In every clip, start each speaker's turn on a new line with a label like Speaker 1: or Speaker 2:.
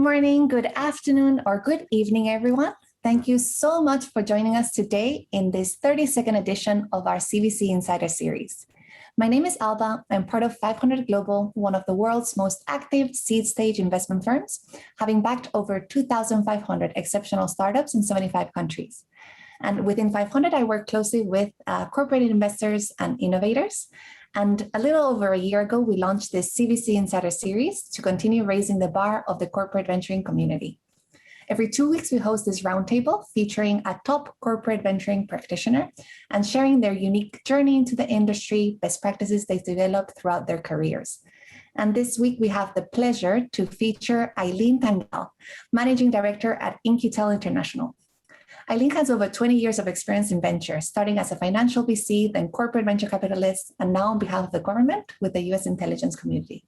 Speaker 1: morning, good afternoon, or good evening, everyone. Thank you so much for joining us today in this 32nd edition of our CVC Insider Series. My name is Alba. I'm part of 500 Global, one of the world's most active seed stage investment firms, having backed over 2,500 exceptional startups in 75 countries. And within 500, I work closely with corporate investors and innovators. And a little over a year ago, we launched this CVC Insider Series to continue raising the bar of the corporate venturing community. Every 2 weeks, we host this roundtable featuring a top corporate venturing practitioner and sharing their unique journey into the industry, best practices they've developed throughout their careers. And this week, we have the pleasure to feature Eileen Tanghal, Managing Director at In-Q-Tel International. Eileen has over 20 years of experience in venture, starting as a financial VC, then corporate venture capitalist, and now on behalf of the government with the US intelligence community.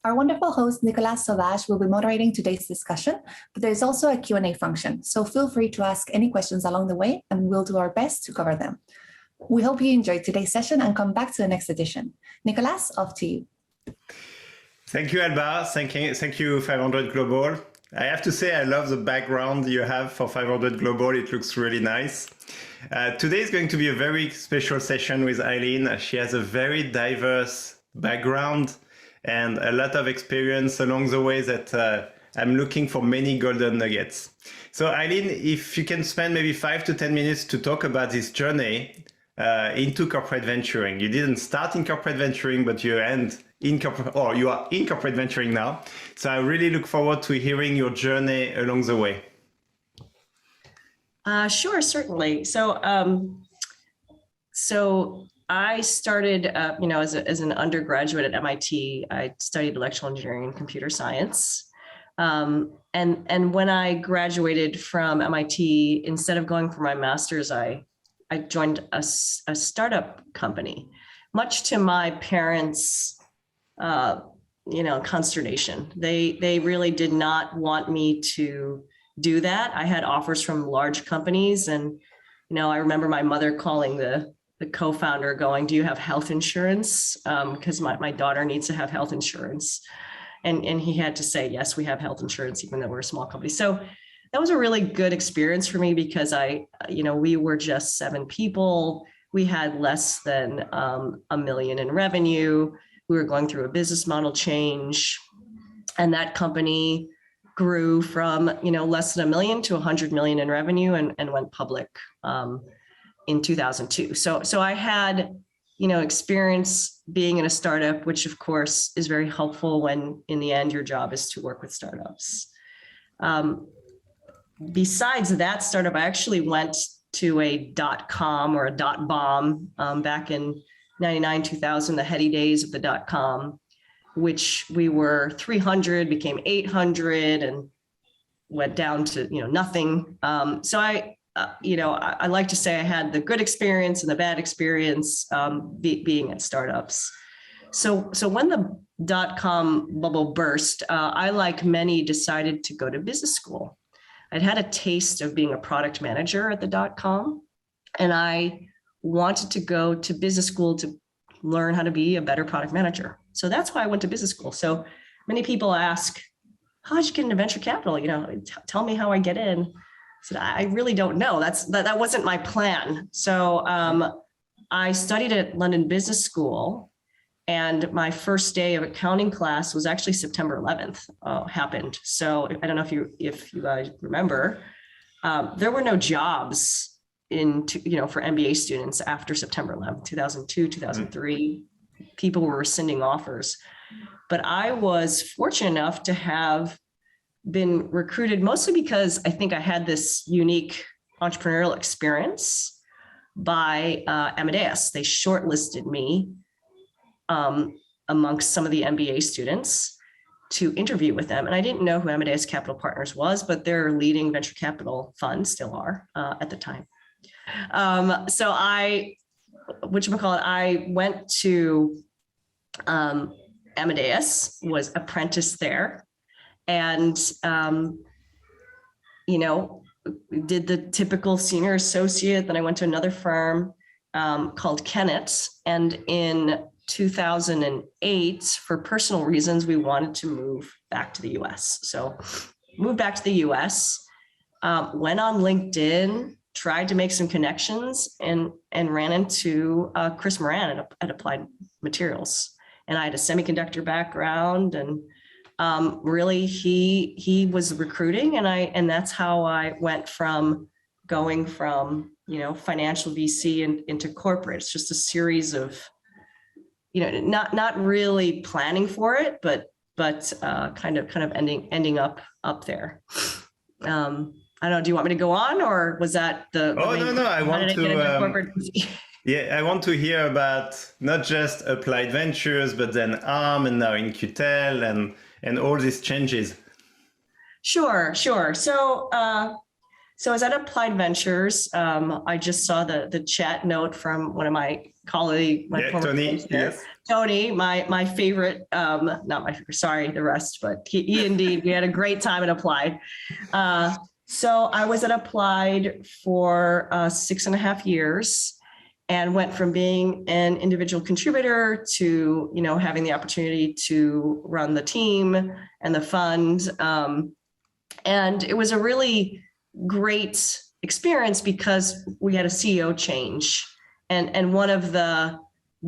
Speaker 1: Our wonderful host, Nicolas Sauvage, will be moderating today's discussion, but there's also a Q&A function, so feel free to ask any questions along the way, and we'll do our best to cover them. We hope you enjoyed today's session and come back to the next edition. Nicolas, off to you.
Speaker 2: Thank you, Alba. Thank you, 500 Global. I have to say, I love the background you have for 500 Global. It looks really nice. Today is going to be a very special session with Aileen. She has a very diverse background and a lot of experience along the way that I'm looking for many golden nuggets. So Aileen, if you can spend maybe 5 to 10 minutes to talk about this journey into corporate venturing. You didn't start in corporate venturing, but you end in corporate, or you are in corporate venturing now. So I really look forward to hearing your journey along the way.
Speaker 3: Sure, certainly. So I started, as an undergraduate at MIT. I studied electrical engineering and computer science. And when I graduated from MIT, instead of going for my master's, I joined a startup company, much to my parents' consternation. They really did not want me to do that. I had offers from large companies, and I remember my mother calling the co-founder going, "Do you have health insurance? Because my daughter needs to have health insurance." And he had to say, "Yes, we have health insurance," even though we're a small company. So that was a really good experience for me because we were just 7 people. We had less than $1 million in revenue. We were going through a business model change, and that company grew from less than $1 million to $100 million in revenue and went public in 2002. So I had experience being in a startup, which of course is very helpful when in the end your job is to work with startups. Besides that startup, I actually went to a .com or a .bomb back in 99, 2000, the heady days of the .com, which we were 300, became 800, and went down to nothing. So I like to say I had the good experience and the bad experience being at startups. So when the .com bubble burst, I, like many, decided to go to business school. I'd had a taste of being a product manager at the .com, and I wanted to go to business school to learn how to be a better product manager. So that's why I went to business school. So many people ask, "How did you get into venture capital? Tell me how I get in." I said, "I really don't know. That wasn't my plan." So I studied at London Business School, and my first day of accounting class was actually September 11th happened. So I don't know if you guys remember, there were no jobs for MBA students after September 11th, 2002, 2003. People were rescinding offers. But I was fortunate enough to have been recruited mostly because I think I had this unique entrepreneurial experience by Amadeus. They shortlisted me amongst some of the MBA students to interview with them. And I didn't know who Amadeus Capital Partners was, but their leading venture capital fund still are at the time. So I went to Amadeus, was apprenticed there, and did the typical senior associate. Then I went to another firm called Kennett, and in 2008, for personal reasons, we wanted to move back to the US. So moved back to the US, went on LinkedIn, tried to make some connections, and ran into Chris Moran at Applied Materials. And I had a semiconductor background, and really he was recruiting, and that's how I went from going from, financial VC into corporate. It's just a series of, not really planning for it, but kind of ending up there. I don't know. Do you want me to go on, or was that the?
Speaker 2: Oh, no. I want to.
Speaker 3: Corporate?
Speaker 2: Yeah, I want to hear about not just Applied Ventures, but then ARM and now In-Q-Tel and all these changes.
Speaker 3: Sure. So I was at Applied Ventures. I just saw the chat note from one of my colleagues,
Speaker 2: Tony. Yes.
Speaker 3: Tony, my favorite, not my favorite, sorry, the rest, but he indeed, we had a great time at Applied. So I was at Applied for 6.5 years and went from being an individual contributor to, having the opportunity to run the team and the fund. And it was a really great experience because we had a CEO change. And one of the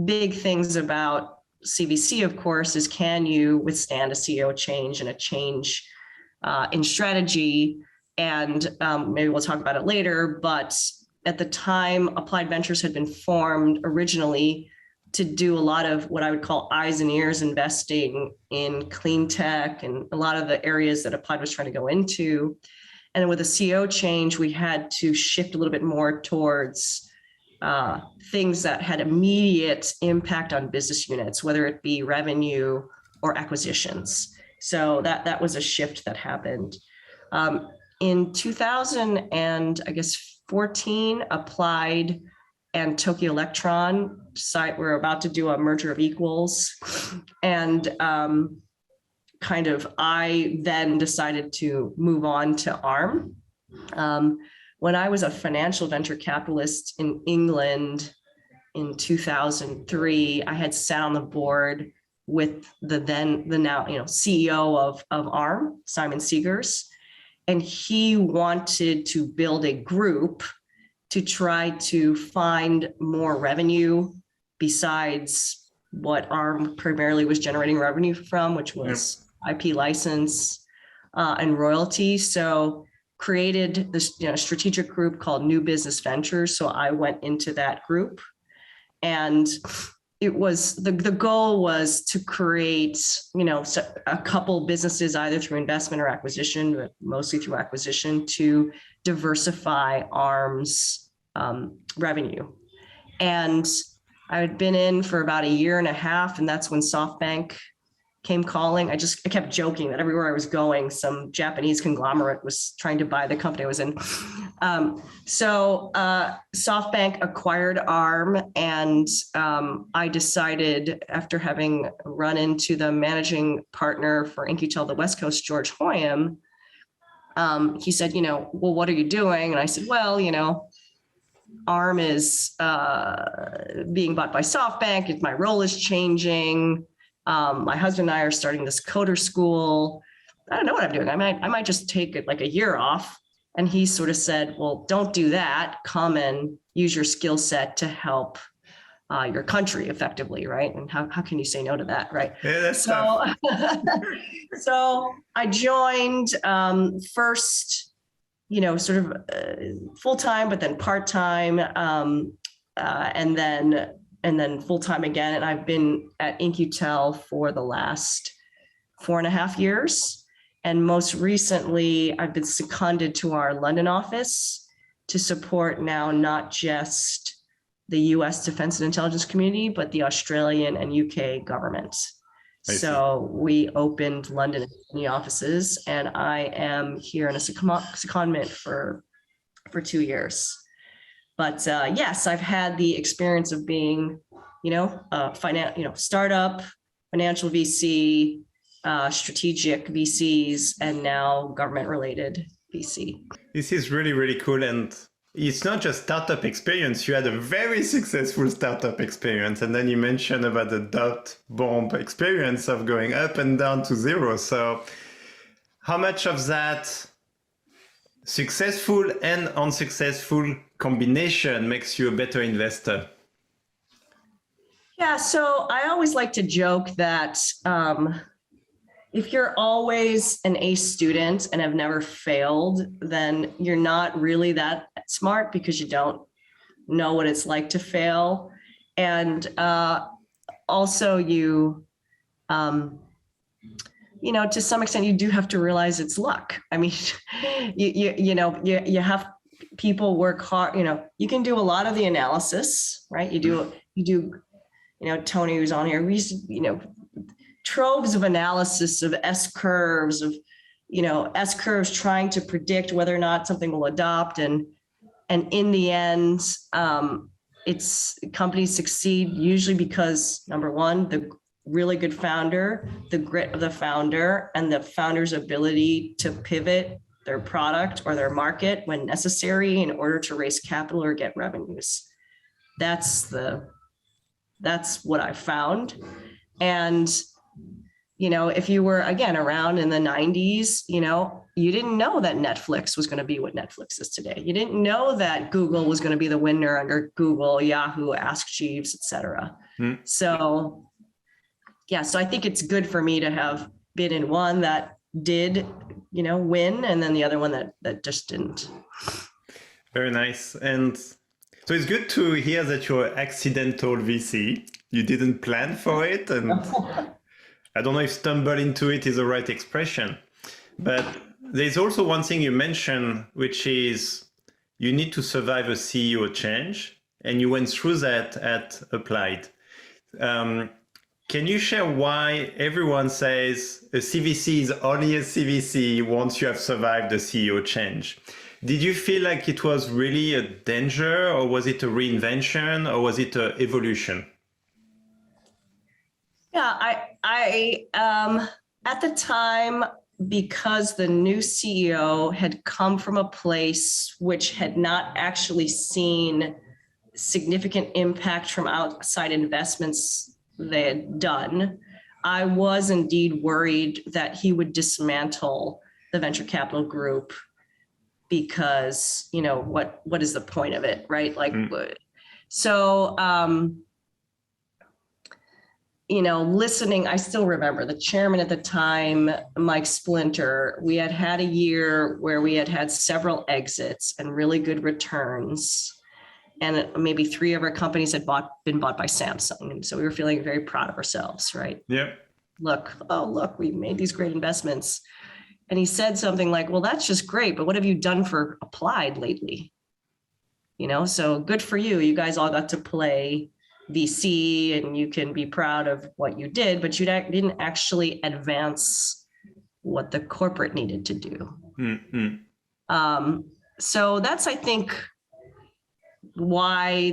Speaker 3: big things about CVC, of course, is can you withstand a CEO change and a change in strategy? And maybe we'll talk about it later, but at the time, Applied Ventures had been formed originally to do a lot of what I would call eyes and ears investing in clean tech and a lot of the areas that Applied was trying to go into. And with the CEO change, we had to shift a little bit more towards things that had immediate impact on business units, whether it be revenue or acquisitions. So that was a shift that happened. In 2014, Applied and Tokyo Electron site were about to do a merger of equals. And I then decided to move on to ARM. When I was a financial venture capitalist in England in 2003, I had sat on the board with the now CEO of ARM, Simon Segars, and he wanted to build a group to try to find more revenue besides what ARM primarily was generating revenue from, which was IP license and royalty. So created this strategic group called New Business Ventures. So I went into that group, and it was the goal was to create a couple businesses either through investment or acquisition, but mostly through acquisition, to diversify ARM's revenue. And I had been in for about 1.5 years, and that's when SoftBank came calling. I kept joking that everywhere I was going, some Japanese conglomerate was trying to buy the company I was in. So SoftBank acquired ARM, and I decided, after having run into the managing partner for In-Q-Tel, the West Coast, George Hoyam, he said, well, what are you doing? And I said, well, ARM is being bought by SoftBank. My role is changing. My husband and I are starting this coder school. I don't know what I'm doing. I might just take it like 1 year off. And he sort of said, well, don't do that. Come and use your skill set to help your country effectively, right? And how can you say no to that, right?
Speaker 2: Yeah, that's so.
Speaker 3: So I joined first, sort of full-time, but then part-time, and then full-time again. And I've been at In-Q-Tel for the last 4.5 years. And most recently, I've been seconded to our London office to support now not just the US Defense and Intelligence community, but the Australian and UK government. So we opened London and Sydney offices, and I am here in a secondment for 2 years. But yes, I've had the experience of being, startup, financial VC, strategic VCs, and now government-related VC.
Speaker 2: This is really, really cool. And it's not just startup experience. You had a very successful startup experience. And then you mentioned about the dot bomb experience of going up and down to zero. So how much of that successful and unsuccessful combination makes you a better investor?
Speaker 3: Yeah, so I always like to joke that if you're always an A student and have never failed, then you're not really that smart because you don't know what it's like to fail. And also you to some extent, you do have to realize it's luck. I mean, you have people work hard, you can do a lot of the analysis, right? You do, Tony who's on here, we used to, troves of analysis of S curves trying to predict whether or not something will adopt. And in the end, it's companies succeed usually because number one, the really good founder, the grit of the founder, and the founder's ability to pivot their product or their market when necessary in order to raise capital or get revenues. That's what I found. And if you were, again, around in the 90s, you didn't know that Netflix was going to be what Netflix is today. You didn't know that Google was going to be the winner under Google, Yahoo, Ask Jeeves, et cetera. So, yeah, so I think it's good for me to have been in one that did, win, and then the other one that just didn't.
Speaker 2: Very nice. And so it's good to hear that you're accidental VC. You didn't plan for it. And I don't know if stumble into it is the right expression, but there's also one thing you mentioned, which is you need to survive a CEO change, and you went through that at Applied. Can you share why everyone says a CVC is only a CVC once you have survived the CEO change? Did you feel like it was really a danger, or was it a reinvention, or was it an evolution?
Speaker 3: Yeah, I at the time, because the new CEO had come from a place which had not actually seen significant impact from outside investments they had done, I was indeed worried that he would dismantle the venture capital group because, what is the point of it, right? So, listening, I still remember the chairman at the time, Mike Splinter, we had a year where we had several exits and really good returns. And maybe 3 of our companies had been bought by Samsung. And so we were feeling very proud of ourselves, right?
Speaker 2: Yeah.
Speaker 3: Look, we made these great investments. And he said something like, well, that's just great, but what have you done for Applied lately? So good for you. You guys all got to play VC and you can be proud of what you did, but you didn't actually advance what the corporate needed to do. Mm-hmm. So that's, I think, why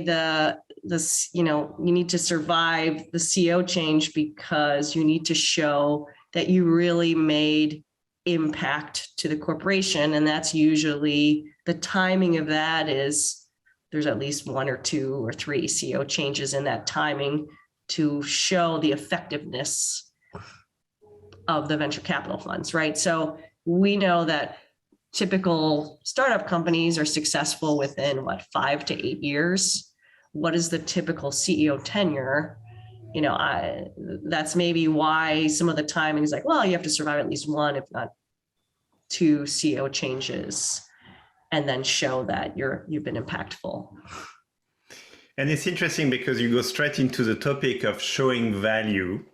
Speaker 3: you need to survive the CEO change, because you need to show that you really made impact to the corporation. And that's usually the timing of that is there's at least 1 or 2 or 3 CEO changes in that timing to show the effectiveness of the venture capital funds, right? So we know that typical startup companies are successful within 5 to 8 years. What is the typical CEO tenure? That's maybe why some of the timing is like, well, you have to survive at least 1, if not 2 CEO changes, and then show that you've been impactful.
Speaker 2: And it's interesting because you go straight into the topic of showing value.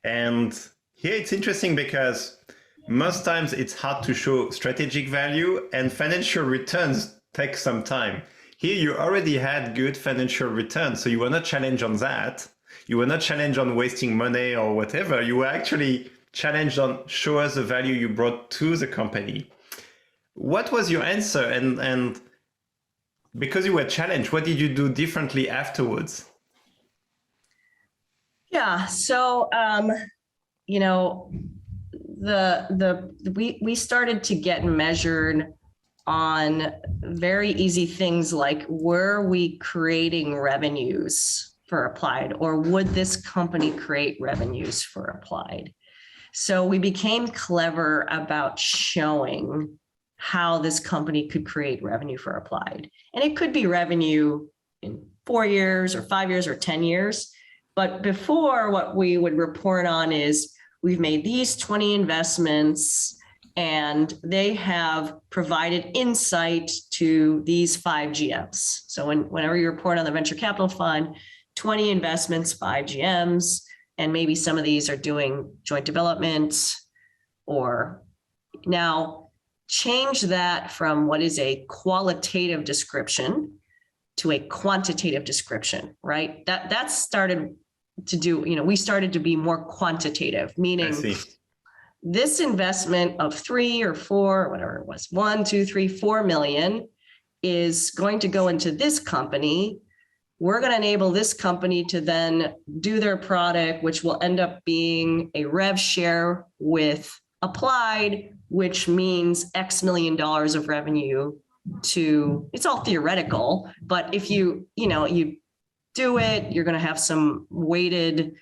Speaker 2: And here it's interesting because most times it's hard to show strategic value, and financial returns take some time. Here you already had good financial returns, so you were not challenged on that. You were not challenged on wasting money or whatever. You were actually challenged on show us the value you brought to the company. What was your answer? And because you were challenged, what did you do differently afterwards?
Speaker 3: Yeah, so we started to get measured on very easy things like, were we creating revenues for Applied, or would this company create revenues for Applied? So we became clever about showing how this company could create revenue for Applied. And it could be revenue in 4 years or 5 years or 10 years. But before, what we would report on is, we've made these 20 investments and they have provided insight to these 5 GMs. So whenever you report on the venture capital fund, 20 investments, 5 GMs, and maybe some of these are doing joint development. Or now change that from what is a qualitative description to a quantitative description, right? That started to do, we started to be more quantitative, meaning this investment of 3 or 4, or whatever it was, 1, 2, 3, 4 million is going to go into this company. We're going to enable this company to then do their product, which will end up being a rev share with Applied, which means X million dollars of revenue to, it's all theoretical, but if you do it, you're going to have some weighted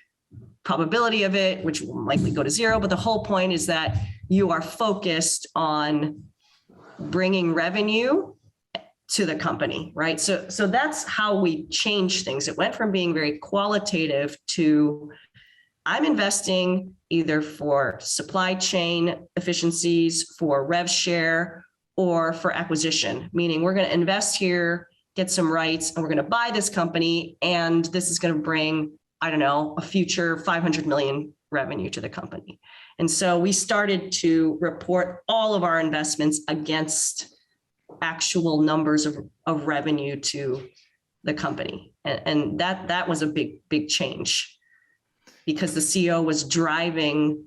Speaker 3: probability of it, which will likely go to 0. But the whole point is that you are focused on bringing revenue to the company, right? So that's how we change things. It went from being very qualitative to, I'm investing either for supply chain efficiencies, for rev share, or for acquisition, meaning we're going to invest here, get some rights, and we're going to buy this company, and this is going to bring, I don't know, a future 500 million revenue to the company. And so we started to report all of our investments against actual numbers of revenue to the company. And that was a big change, because the CEO was driving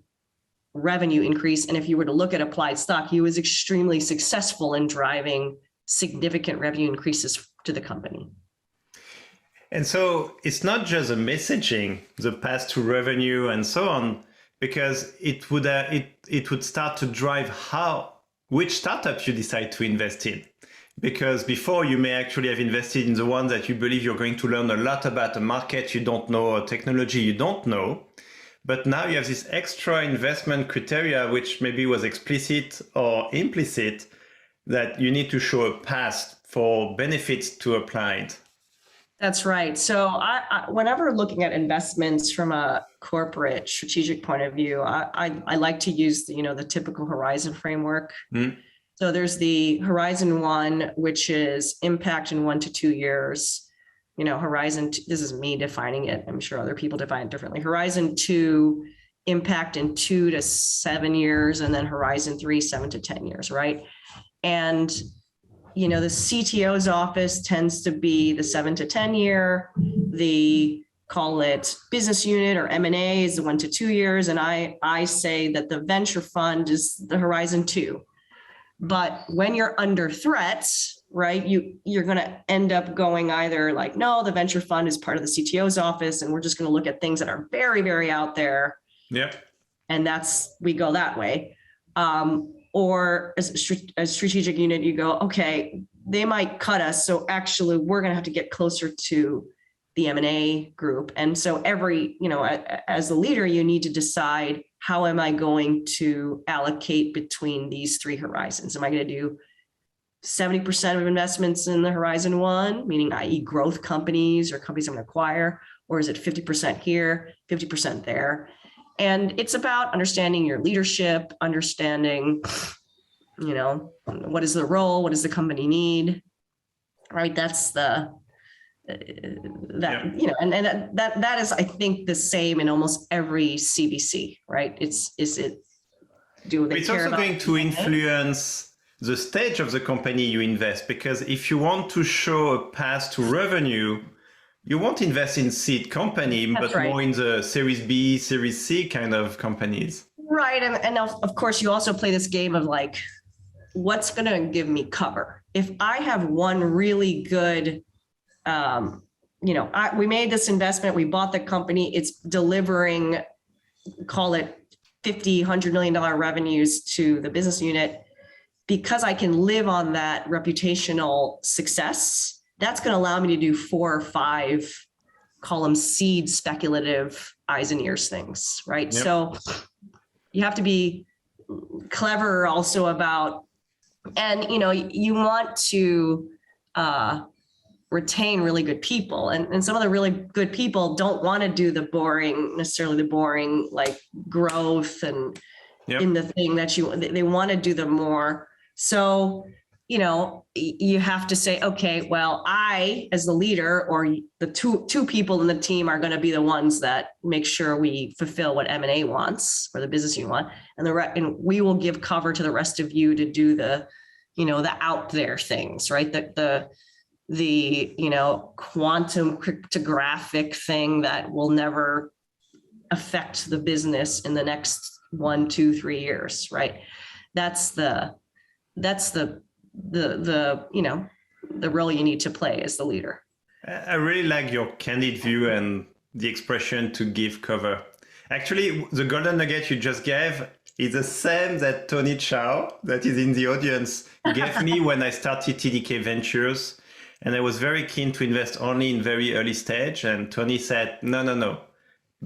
Speaker 3: revenue increase. And if you were to look at Applied stock, he was extremely successful in driving significant revenue increases to the company.
Speaker 2: And so it's not just the messaging, the path to revenue and so on, because it would start to drive which startup you decide to invest in. Because before, you may actually have invested in the ones that you believe you're going to learn a lot about a market you don't know or technology you don't know. But now you have this extra investment criteria, which maybe was explicit or implicit, that you need to show a path for benefits to Applied.
Speaker 3: That's right. So I whenever looking at investments from a corporate strategic point of view, I like to use the typical Horizon framework. So there's the Horizon 1, which is impact in 1 to 2 years. Horizon, this is me defining it. I'm sure other people define it differently. Horizon 2, impact in 2 to 7 years, and then Horizon 3, 7 to 10 years, right? And the CTO's office tends to be the 7 to 10 year. The call it business unit or M&A is the 1 to 2 years. And I say that the venture fund is the Horizon 2. But when you're under threat, right, you're going to end up going either like, no, the venture fund is part of the CTO's office, and we're just going to look at things that are very, very out there.
Speaker 2: Yep.
Speaker 3: And we go that way. Or as a strategic unit, you go, okay, they might cut us. So actually, we're going to have to get closer to the M&A group. And so as the leader, you need to decide, how am I going to allocate between these 3 horizons? Am I going to do 70% of investments in the Horizon 1, meaning i.e. growth companies or companies I'm going to acquire, or is it 50% here, 50% there? And it's about understanding your leadership, understanding, what is the role, what does the company need, right? That's that is, I think, the same in almost every CVC, right? It's also
Speaker 2: going to influence the stage of the company you invest, because if you want to show a path to revenue, you won't invest in seed company, but more in the Series B, Series C kind of companies. Right.
Speaker 3: And of course, you also play this game of like, what's going to give me cover? If I have one really good, we made this investment, we bought the company, it's delivering, call it $50, $100 million revenues to the business unit. because I can live on that reputational success, that's going to allow me to do 4 or 5, call them seed speculative eyes and ears things, right?
Speaker 2: Yep.
Speaker 3: So you have to be clever also about, and you want to retain really good people, and some of the really good people don't want to do necessarily the boring like growth and
Speaker 2: Yep.
Speaker 3: in the thing that they want to do the more. So you have to say, okay, well, I, as the leader, or the two people in the team are going to be the ones that make sure we fulfill what M&A wants, or the business unit want, and we will give cover to the rest of you to do the out there things, right? The quantum cryptographic thing that will never affect the business in the next 1, 2, 3 years, right? That's the role you need to play as the leader.
Speaker 2: I really like your candid view and the expression to give cover. Actually, the golden nugget you just gave is the same that Tony Chow, that is in the audience, gave me when I started TDK Ventures. And I was very keen to invest only in very early stage. And Tony said, no.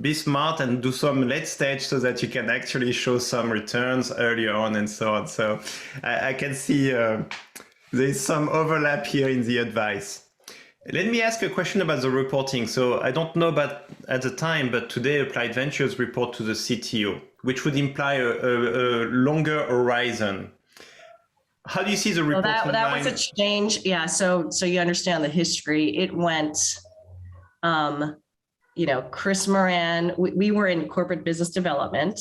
Speaker 2: Be smart and do some late stage so that you can actually show some returns earlier on and so on. So I can see there's some overlap here in the advice. Let me ask a question about the reporting. So I don't know about at the time, but today Applied Ventures report to the CTO, which would imply a longer horizon. How do you see the reporting line?
Speaker 3: That was a change. Yeah. So you understand the history. It went, Chris Moran, we were in corporate business development.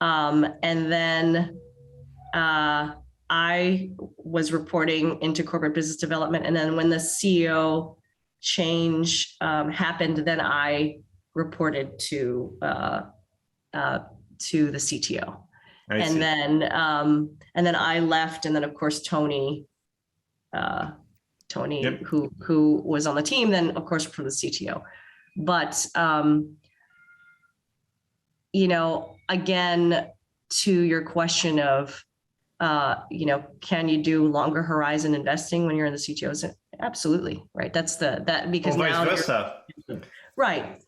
Speaker 3: And then I was reporting into corporate business development. And then when the CEO change happened, then I reported to the CTO. And then I left, and then of course Tony,
Speaker 2: Yep.
Speaker 3: who was on the team, then of course for the CTO. But again, to your question of can you do longer horizon investing when you're in the CTO? Absolutely, right. That's because
Speaker 2: or
Speaker 3: now
Speaker 2: vice versa.
Speaker 3: Right.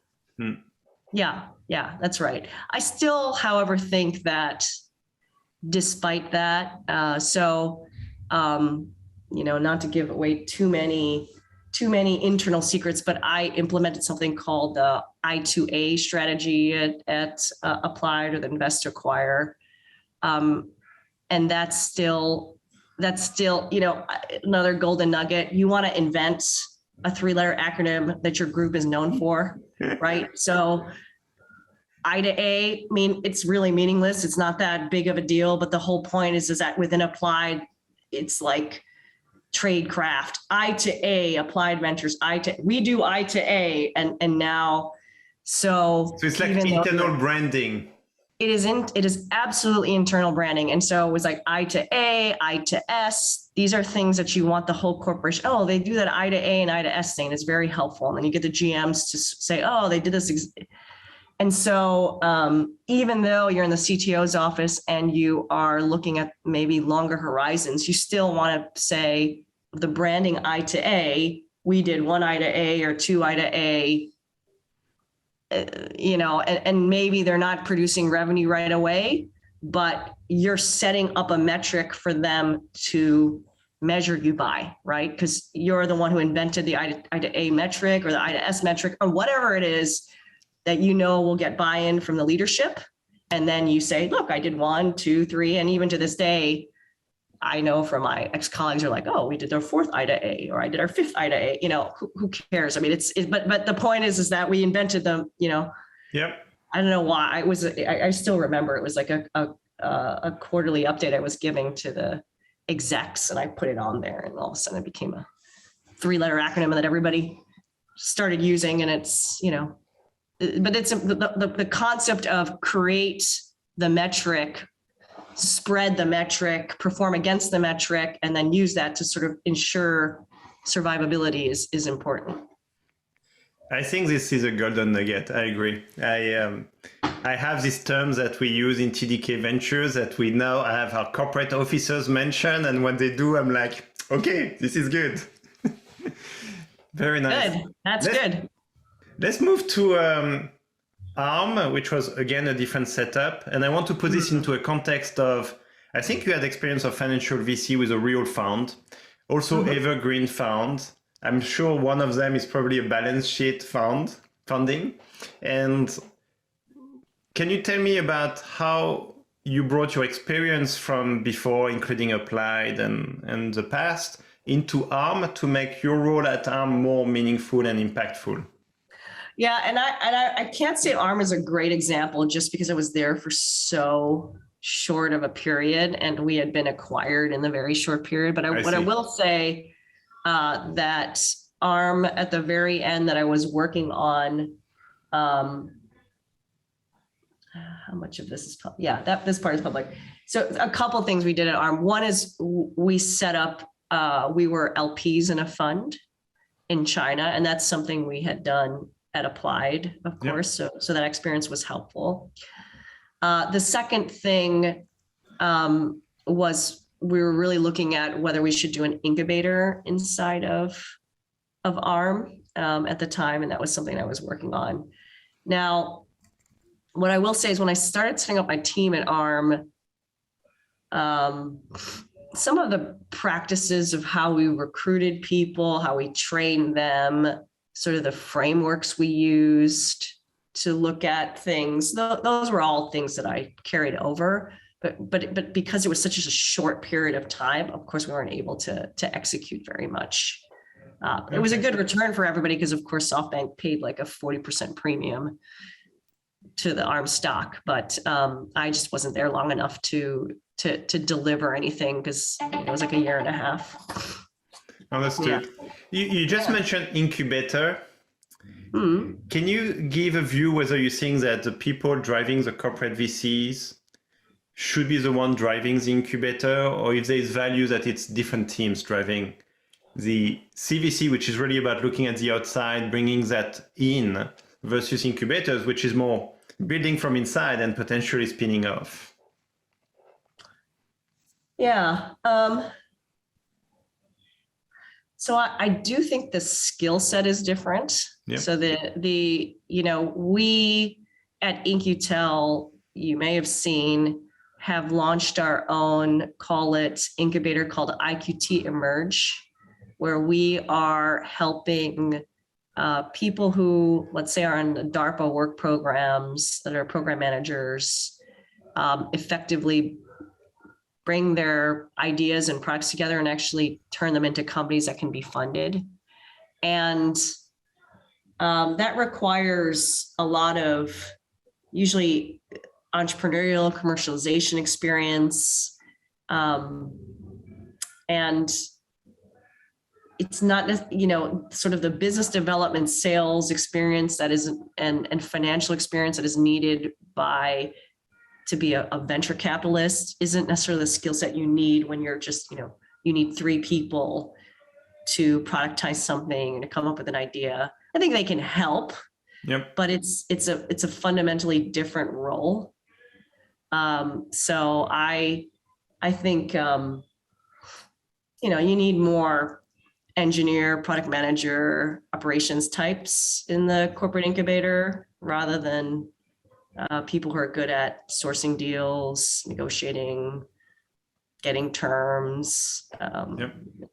Speaker 3: Yeah, that's right. I still, however, think that despite that, not to give away too many internal secrets, but I implemented something called the I2A strategy at Applied, or the Invest Acquire. And that's still, another golden nugget. You want to invent a 3-letter acronym that your group is known for, right? So I to A, it's really meaningless. It's not that big of a deal, but the whole point is that within Applied, it's like tradecraft. I to A, Applied Ventures, we do I to A, and now, so
Speaker 2: it's like internal branding.
Speaker 3: It is absolutely internal branding. And so it was like I to A, I to S. These are things that you want the whole corporation. Oh, they do that I to A and I to S thing. It's very helpful. And then you get the GMs to say, oh, they did this. And so even though you're in the CTO's office and you are looking at maybe longer horizons, you still want to say the branding I to A, we did 1 I to A or 2 I to A, and maybe they're not producing revenue right away, but you're setting up a metric for them to measure you by, right? Because you're the one who invented the I to A metric or the I to S metric or whatever it is that will get buy-in from the leadership. And then you say, look, I did 1, 2, 3. And even to this day, I know from my ex-colleagues are like, oh, we did our 4th I to A, or I did our 5th I to A, who cares? I mean, but the point is that we invented them,
Speaker 2: Yep.
Speaker 3: I don't know why I still remember it was like a quarterly update I was giving to the execs, and I put it on there, and all of a sudden it became a 3-letter acronym that everybody started using. And it's, but it's the concept of create the metric, spread the metric, perform against the metric, and then use that to sort of ensure survivability is important.
Speaker 2: I think this is a golden nugget. I agree. I have these terms that we use in TDK Ventures that we now have our corporate officers mention, and when they do, I'm like, okay, this is good. Very nice.
Speaker 3: Good. That's good.
Speaker 2: Let's move to ARM, which was again a different setup. And I want to put this into a context of, I think you had experience of financial VC with a real fund, also evergreen fund. I'm sure one of them is probably a balance sheet funding. And can you tell me about how you brought your experience from before, including Applied and the past, into ARM to make your role at ARM more meaningful and impactful?
Speaker 3: Yeah, and I can't say ARM is a great example just because I was there for so short of a period and we had been acquired in the very short period. But I will say that ARM at the very end that I was working on, how much of this is public? Yeah, this part is public. So a couple of things we did at ARM. One is we set up, we were LPs in a fund in China, and that's something we had done at Applied, of course. Yep. So that experience was helpful. The second thing was we were really looking at whether we should do an incubator inside of ARM at the time, and that was something I was working on. Now, what I will say is when I started setting up my team at ARM, some of the practices of how we recruited people, how we trained them, sort of the frameworks we used to look at things, those were all things that I carried over. But because it was such a short period of time, of course, we weren't able to execute very much. It was a good return for everybody because, of course, SoftBank paid like a 40% premium to the ARM stock, but I just wasn't there long enough to deliver anything because it was like a year and a half.
Speaker 2: Understood. Yeah. You just mentioned incubator. Can you give a view whether you think that the people driving the corporate VCs should be the one driving the incubator, or if there is value that it's different teams driving the CVC, which is really about looking at the outside, bringing that in, versus incubators, which is more building from inside and potentially spinning off?
Speaker 3: Yeah. So I do think the skill set is different. Yep. So we at In-Q-Tel, you may have seen, have launched our own, call it incubator called IQT Emerge, where we are helping people who, let's say, are in the DARPA work programs that are program managers, effectively bring their ideas and products together and actually turn them into companies that can be funded. And that requires a lot of usually entrepreneurial commercialization experience. And it's not, sort of the business development sales experience that is, and financial experience that is needed to be a venture capitalist isn't necessarily the skill set you need when you're just, you need 3 people to productize something and to come up with an idea. I think they can help, but it's a fundamentally different role. So I think, you need more engineer, product manager, operations types in the corporate incubator rather than people who are good at sourcing deals, negotiating, getting terms,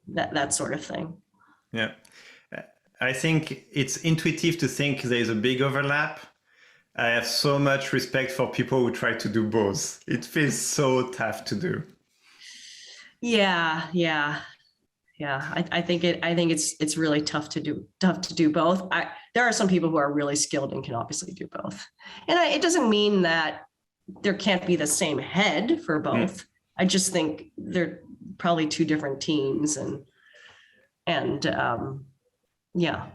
Speaker 3: that sort of thing.
Speaker 2: Yeah. I think it's intuitive to think there's a big overlap. I have so much respect for people who try to do both. It feels so tough to do.
Speaker 3: Yeah. I think it's really tough to do both. There are some people who are really skilled and can obviously do both. And it doesn't mean that there can't be the same head for both. I just think they're probably 2 different teams and yeah.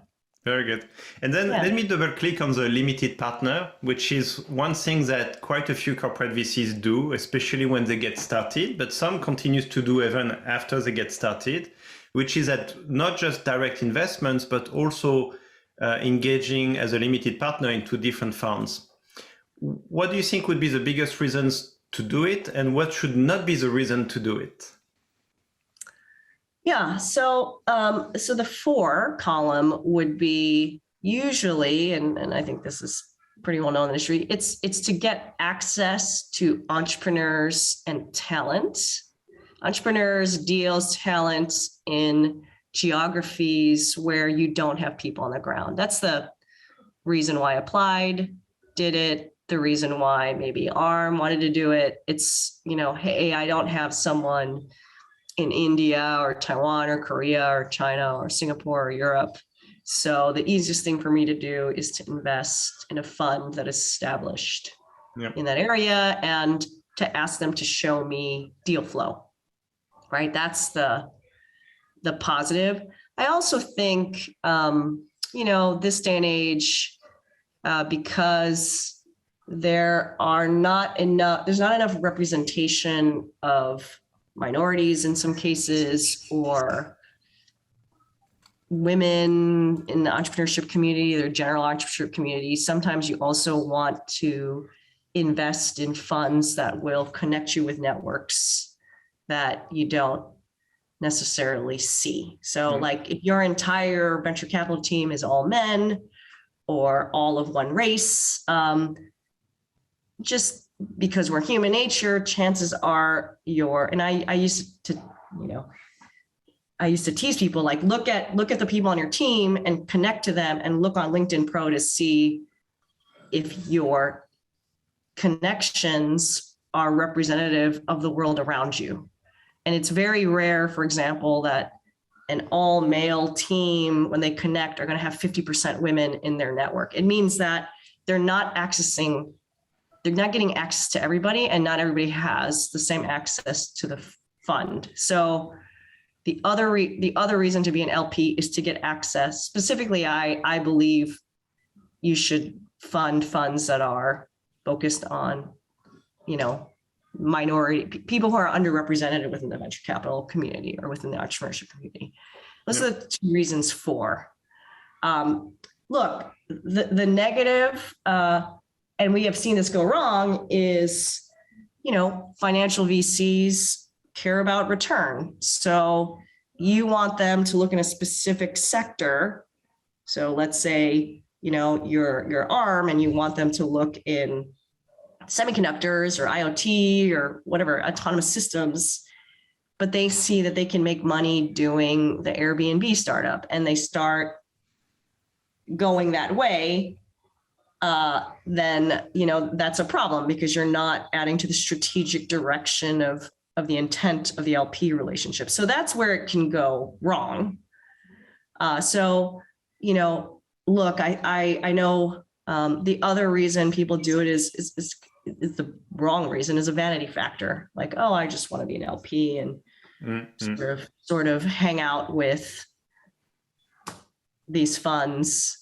Speaker 2: Very good. And then let me double click on the limited partner, which is one thing that quite a few corporate VCs do, especially when they get started, but some continues to do even after they get started, which is that not just direct investments, but also engaging as a limited partner into different funds. what do you think would be the biggest reasons to do it, and what should not be the reason to do it?
Speaker 3: Yeah, so the 4 column would be usually, and I think this is pretty well known in the industry, it's to get access to entrepreneurs and talent, entrepreneurs, deals, talents in geographies where you don't have people on the ground. That's the reason why I applied, did it, the reason why maybe ARM wanted to do it. It's, hey, I don't have someone in India or Taiwan or Korea or China or Singapore or Europe. So the easiest thing for me to do is to invest in a fund that is established in that area and to ask them to show me deal flow, right? That's the positive. I also think, this day and age, because there's not enough representation of minorities in some cases, or women in the entrepreneurship community, or general entrepreneurship community. Sometimes you also want to invest in funds that will connect you with networks that you don't necessarily see. So like if your entire venture capital team is all men or all of one race, just because we're human nature, chances are and I used to tease people, like, look at the people on your team and connect to them, and look on LinkedIn Pro to see if your connections are representative of the world around you. And it's very rare, for example, that an all male team, when they connect, are going to have 50% women in their network. It means that they're not getting access to everybody, and not everybody has the same access to the fund. So the other reason to be an LP is to get access. Specifically, I believe you should fund funds that are focused on, minority people who are underrepresented within the venture capital community or within the entrepreneurship community. Those are the 2 reasons for. Look, the negative, and we have seen this go wrong, is, financial VCs care about return. So you want them to look in a specific sector. So let's say, your ARM, and you want them to look in semiconductors or IoT or whatever, autonomous systems, but they see that they can make money doing the Airbnb startup, and they start going that way, then, that's a problem, because you're not adding to the strategic direction of the intent of the LP relationship. So that's where it can go wrong. Look, I know the other reason people do it is the wrong reason, is a vanity factor. Like, oh, I just want to be an LP and sort of hang out with these funds,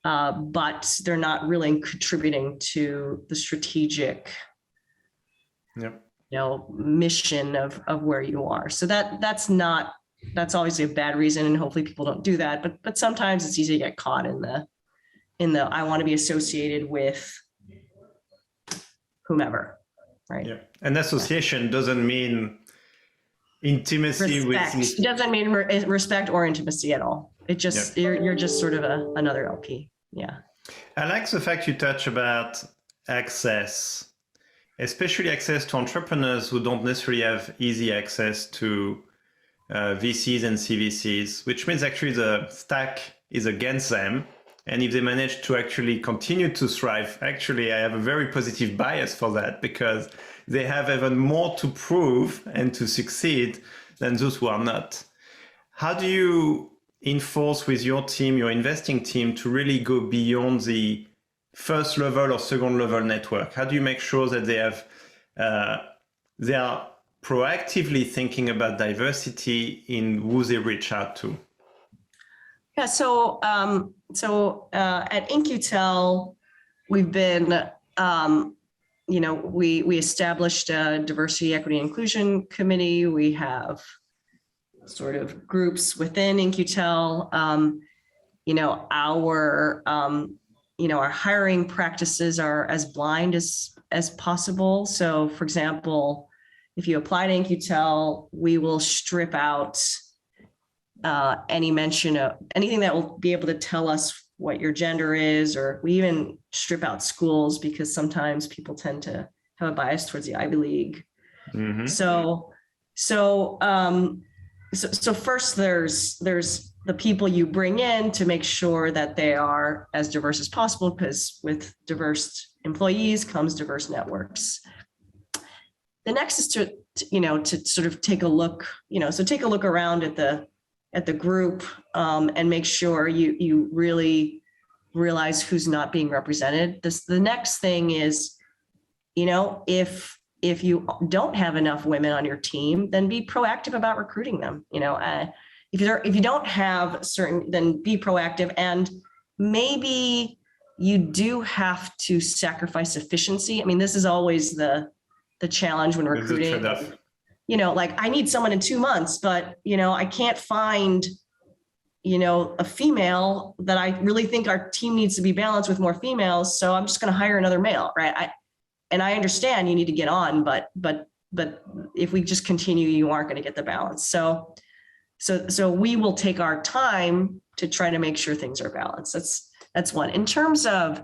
Speaker 3: but they're not really contributing to the strategic mission of where you are. So that's obviously a bad reason, and hopefully people don't do that. But sometimes it's easy to get caught in the I want to be associated with whomever, right?
Speaker 2: Yeah, and association doesn't mean intimacy
Speaker 3: respect.
Speaker 2: with.
Speaker 3: It doesn't mean respect or intimacy at all. It just you're just sort of another LP. Yeah.
Speaker 2: I like the fact you touch about access, especially access to entrepreneurs who don't necessarily have easy access to VCs and CVCs, which means actually the stack is against them. And if they manage to actually continue to thrive, actually, I have a very positive bias for that, because they have even more to prove and to succeed than those who are not. How do you enforce with your team, your investing team, to really go beyond the first level or second level network? How do you make sure that they are proactively thinking about diversity in who they reach out to?
Speaker 3: Yeah, so at In-Q-Tel, we've been, we established a diversity, equity, and inclusion committee. We have sort of groups within In-Q-Tel. Our our hiring practices are as blind as possible. So for example, if you apply to In-Q-Tel, we will strip out any mention of anything that will be able to tell us what your gender is, or we even strip out schools because sometimes people tend to have a bias towards the Ivy League.
Speaker 2: Mm-hmm.
Speaker 3: So first there's the people you bring in to make sure that they are as diverse as possible, because with diverse employees comes diverse networks. The next is to sort of take a look, take a look around at the group and make sure you really realize who's not being represented. The next thing is, if you don't have enough women on your team, then be proactive about recruiting them. If you don't have certain, then be proactive. And maybe you do have to sacrifice efficiency. I mean, this is always the challenge when recruiting. Like I need someone in 2 months, but I can't find a female that I really think our team needs to be balanced with more females. So I'm just going to hire another male, right? I understand you need to get on, but if we just continue, you aren't going to get the balance. So we will take our time to try to make sure things are balanced. That's one. In terms of,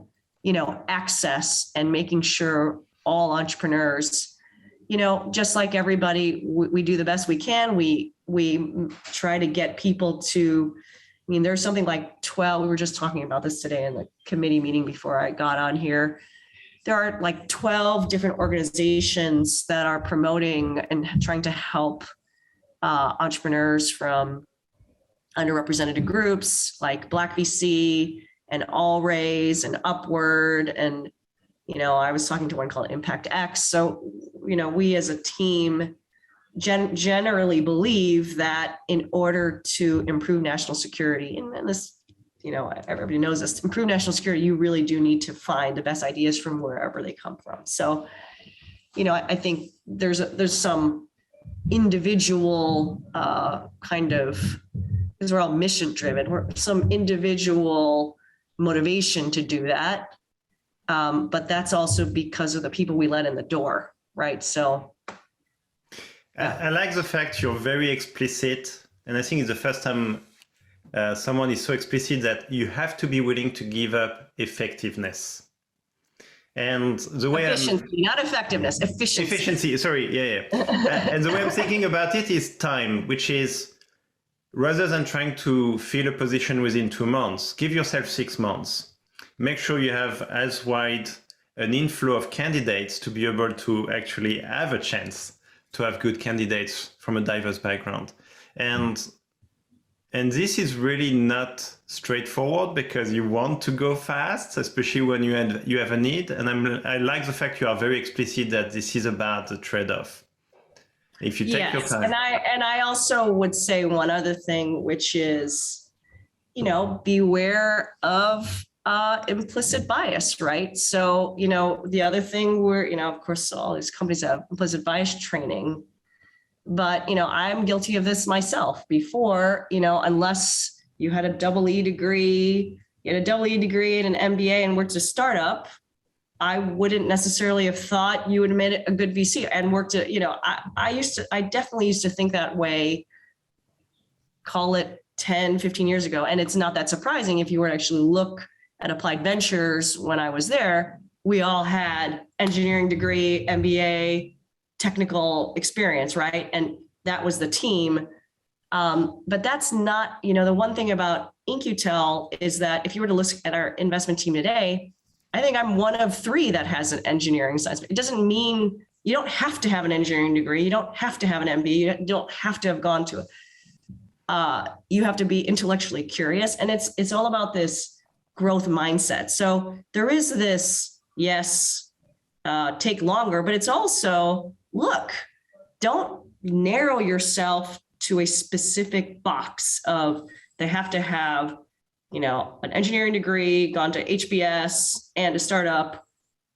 Speaker 3: access and making sure all entrepreneurs, just like everybody, we do the best we can. We try to get people to, there's something like 12, we were just talking about this today in the committee meeting before I got on here. There are like 12 different organizations that are promoting and trying to help entrepreneurs from underrepresented groups like Black VC and All Raise and Upward. And, I was talking to one called Impact X. So, we as a team generally believe that in order to improve national security, and this, everybody knows this, to improve national security, you really do need to find the best ideas from wherever they come from. So, I think there's some individual because we're all mission driven, some individual motivation to do that. But that's also because of the people we let in the door, right? So
Speaker 2: I like the fact you're very explicit, and I think it's the first time someone is so explicit that you have to be willing to give up effectiveness. And the way
Speaker 3: efficiency, not effectiveness, efficiency.
Speaker 2: Efficiency, sorry, yeah. And the way I'm thinking about it is time, which is rather than trying to fill a position within 2 months, give yourself 6 months. Make sure you have as wide an inflow of candidates to be able to actually have a chance to have good candidates from a diverse background. And this is really not straightforward because you want to go fast, especially when you have a need. And I like the fact you are very explicit that this is about the trade-off. If you take your time.
Speaker 3: And I also would say one other thing, which is, beware of implicit bias, right? So, the other thing of course, all these companies have implicit bias training, but, I'm guilty of this myself before, unless you had a double E degree, and an MBA and worked at a startup, I wouldn't necessarily have thought you would have made it a good VC and worked at, I definitely used to think that way, call it 10, 15 years ago. And it's not that surprising if you were to actually look at Applied Ventures. When I was there, we all had engineering degree, MBA, technical experience, right? And that was the team. But that's not, the one thing about In-Q-Tel is that if you were to look at our investment team today, I think I'm one of 3 that has an engineering science. It doesn't mean you don't have to have an engineering degree. You don't have to have an MBA. You don't have to have gone to it. You have to be intellectually curious. And it's all about this growth mindset. So there is this, take longer, but it's also, look, don't narrow yourself to a specific box of they have to have, an engineering degree, gone to HBS and a startup,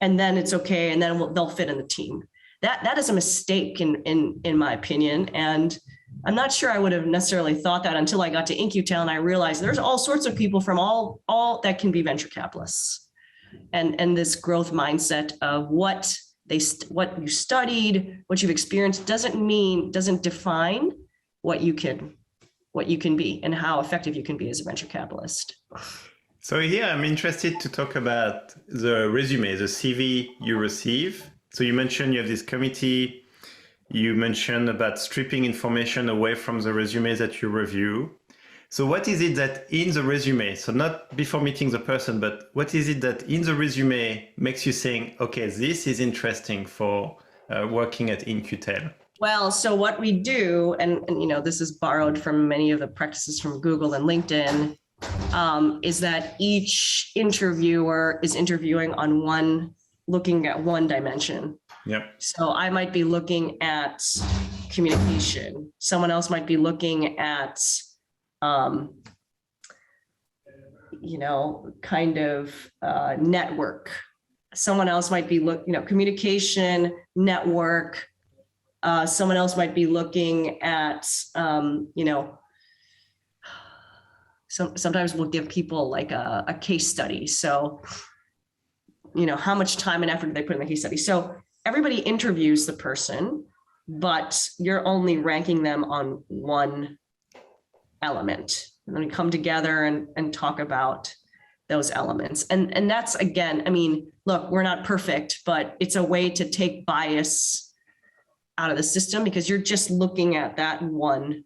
Speaker 3: and then it's okay. And then they'll fit in the team. That is a mistake in my opinion. And I'm not sure I would have necessarily thought that until I got to In-Q-Tel and I realized there's all sorts of people from all that can be venture capitalists. and this growth mindset of what you studied, what you've experienced doesn't define what you can be and how effective you can be as a venture capitalist.
Speaker 2: So here I'm interested to talk about the resume, the CV you receive. So you mentioned you have this committee. You mentioned about stripping information away from the resume that you review. So what is it that in the resume, so not before meeting the person, but what is it that in the resume makes you think, okay, this is interesting for working at In-Q-Tel?
Speaker 3: Well, so what we do, and this is borrowed from many of the practices from Google and LinkedIn, is that each interviewer is interviewing looking at one dimension.
Speaker 2: Yep.
Speaker 3: So I might be looking at communication. Someone else might be looking at network. Someone else might be communication, network. Someone else might be looking at, sometimes we'll give people like a case study. So, how much time and effort do they put in the case study? So everybody interviews the person, but you're only ranking them on one element. And then we come together and talk about those elements. And that's, again, look, we're not perfect, but it's a way to take bias out of the system because you're just looking at that one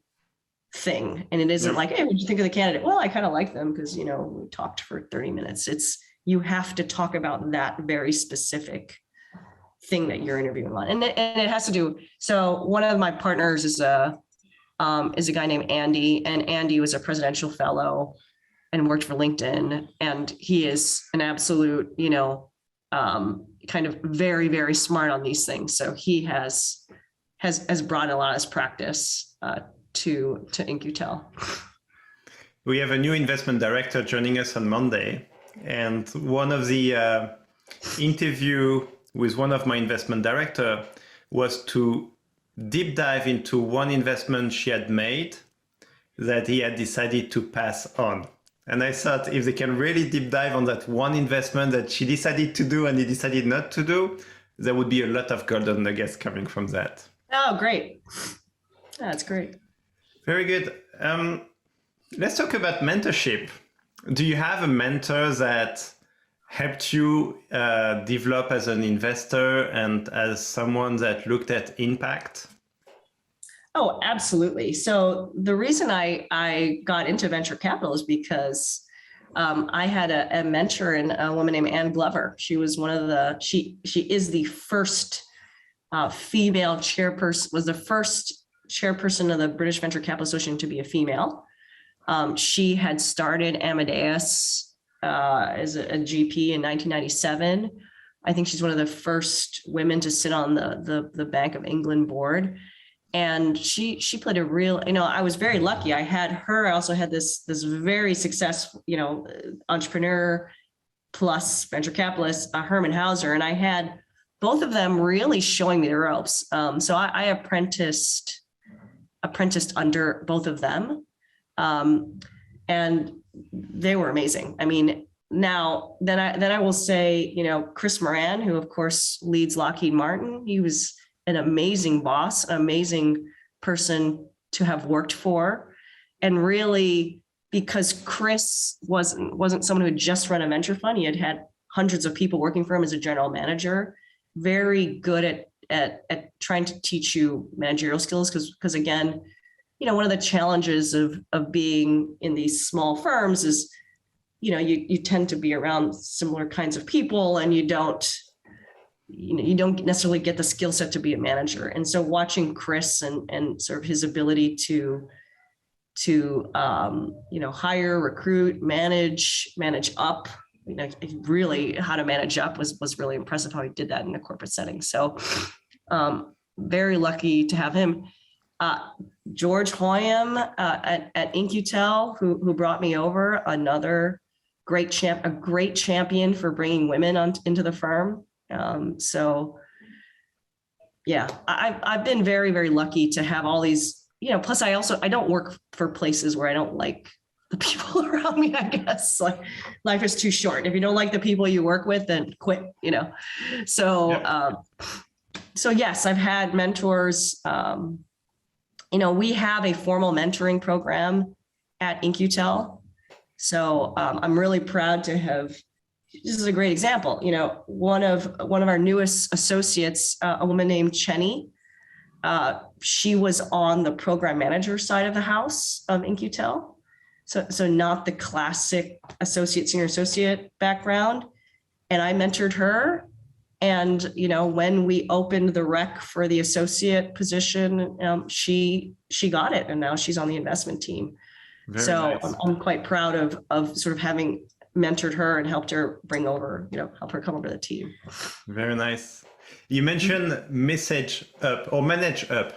Speaker 3: thing. And it isn't like, hey, what did you think of the candidate? Well, I kind of like them because, we talked for 30 minutes. You have to talk about that very specific thing that you're interviewing on. And it has to do, so one of my partners is a guy named Andy, and Andy was a presidential fellow and worked for LinkedIn. And he is an absolute, kind of very, very smart on these things. So he has brought a lot of his practice to In-Q-Tel.
Speaker 2: We have a new investment director joining us on Monday. And one of the interview with one of my investment director was to deep dive into one investment she had made that he had decided to pass on. And I thought if they can really deep dive on that one investment that she decided to do and he decided not to do, there would be a lot of golden nuggets coming from that.
Speaker 3: Oh, great. That's great.
Speaker 2: Very good. Let's talk about mentorship. Do you have a mentor that helped you develop as an investor and as someone that looked at impact?
Speaker 3: Oh, absolutely. So the reason I got into venture capital is because I had a mentor in a woman named Ann Glover. She was she is the first female chairperson, was the first chairperson of the British Venture Capital Association to be a female. She had started Amadeus as a GP in 1997. I think she's one of the first women to sit on the Bank of England board. And she played a real, I was very lucky. I had her. I also had this very successful, entrepreneur plus venture capitalist, Herman Hauser. And I had both of them really showing me the ropes. So I apprenticed under both of them. And they were amazing. Now then I will say, Chris Moran, who of course leads Lockheed Martin, he was an amazing boss, an amazing person to have worked for. And really, because Chris wasn't someone who had just run a venture fund, he had hundreds of people working for him as a general manager, very good at trying to teach you managerial skills. Because again, one of the challenges of being in these small firms is, you tend to be around similar kinds of people and you don't necessarily get the skill set to be a manager. And so watching Chris and sort of his ability to hire, recruit, manage up, really how to manage up was really impressive how he did that in a corporate setting. So very lucky to have him. George Hoyam at In-Q-Tel, who brought me over, another great champion for bringing women into the firm. So yeah, I've been very, very lucky to have all these, plus I don't work for places where I don't like the people around me, I guess. Like, life is too short. If you don't like the people you work with, then quit, you know? So,
Speaker 2: Yeah.
Speaker 3: so yes, I've had mentors. You know, we have a formal mentoring program at In-Q-Tel. So I'm really proud to have, this is a great example. You know, one of our newest associates, a woman named Chenny, she was on the program manager side of the house of In-Q-Tel. So not the classic associate, senior associate background. And I mentored her. And, you know, when we opened the rec for the associate position, she got it. And now she's on the investment team.
Speaker 2: Very
Speaker 3: So
Speaker 2: nice.
Speaker 3: I'm quite proud of sort of having mentored her and helped her bring over, you know, help her come over to the team.
Speaker 2: Very nice. You mentioned message up or manage up.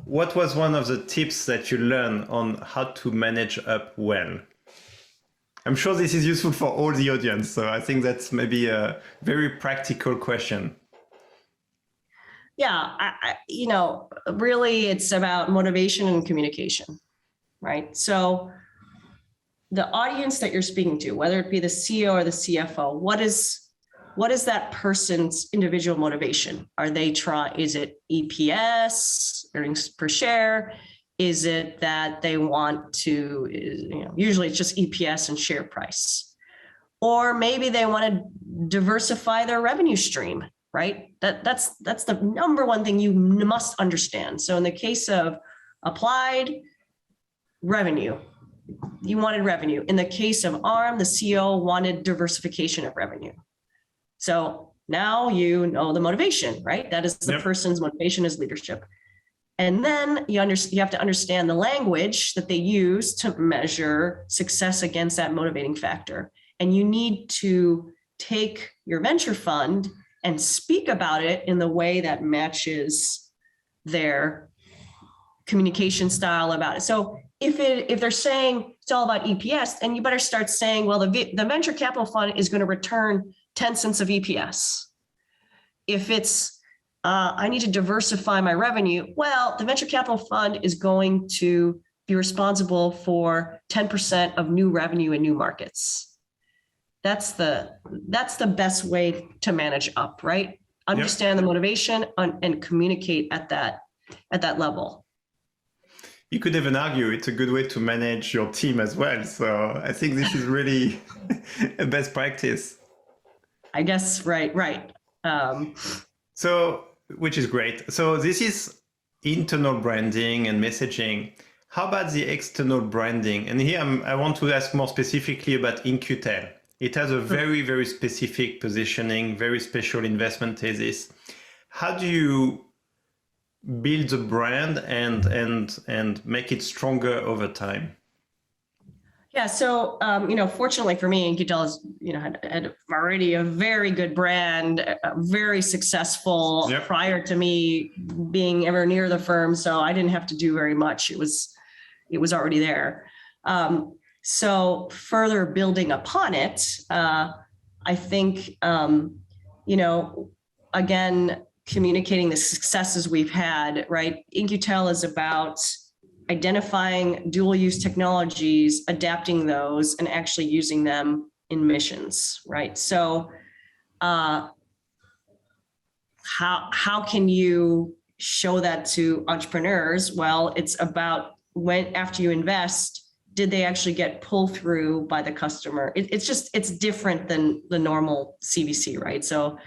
Speaker 2: What was one of the tips that you learned on how to manage up well? I'm sure this is useful for all the audience, so I think that's maybe a very practical question.
Speaker 3: Yeah, you know, really it's about motivation and communication, right? So the audience that you're speaking to, whether it be the CEO or the CFO, what is that person's individual motivation? Are they is it EPS, earnings per share? Is it that they want to, you know, usually it's just EPS and share price, or maybe they want to diversify their revenue stream, right? That's the number one thing you must understand. So in the case of Applied, revenue, you wanted revenue. In the case of ARM, the CEO wanted diversification of revenue. So now you know the motivation, right? That is the person's motivation is leadership. And then you have to understand the language that they use to measure success against that motivating factor. And you need to take your venture fund and speak about it in the way that matches their communication style about it. So if they're saying it's all about EPS, then you better start saying, well, the venture capital fund is going to return 10 cents of EPS. If it's I need to diversify my revenue, well, the venture capital fund is going to be responsible for 10% of new revenue in new markets. That's the best way to manage up, right? Understand the motivation and communicate at that level.
Speaker 2: You could even argue it's a good way to manage your team as well. So I think this is really a best practice.
Speaker 3: I guess, right.
Speaker 2: So, which is great. So this is internal branding and messaging. How about the external branding? And here I want to ask more specifically about In-Q-Tel. It has a very, very specific positioning, very special investment thesis. How do you build the brand and make it stronger over time?
Speaker 3: Yeah, so you know, fortunately for me, In-Q-Tel has, you know, had already a very good brand, very successful prior to me being ever near the firm. So I didn't have to do very much. It was already there. So further building upon it, I think you know, again, communicating the successes we've had, right? In-Q-Tel is about identifying dual use technologies, adapting those, and actually using them in missions, right? So how can you show that to entrepreneurs? Well, it's about when, after you invest, did they actually get pulled through by the customer? It's different than the normal CVC, right? So,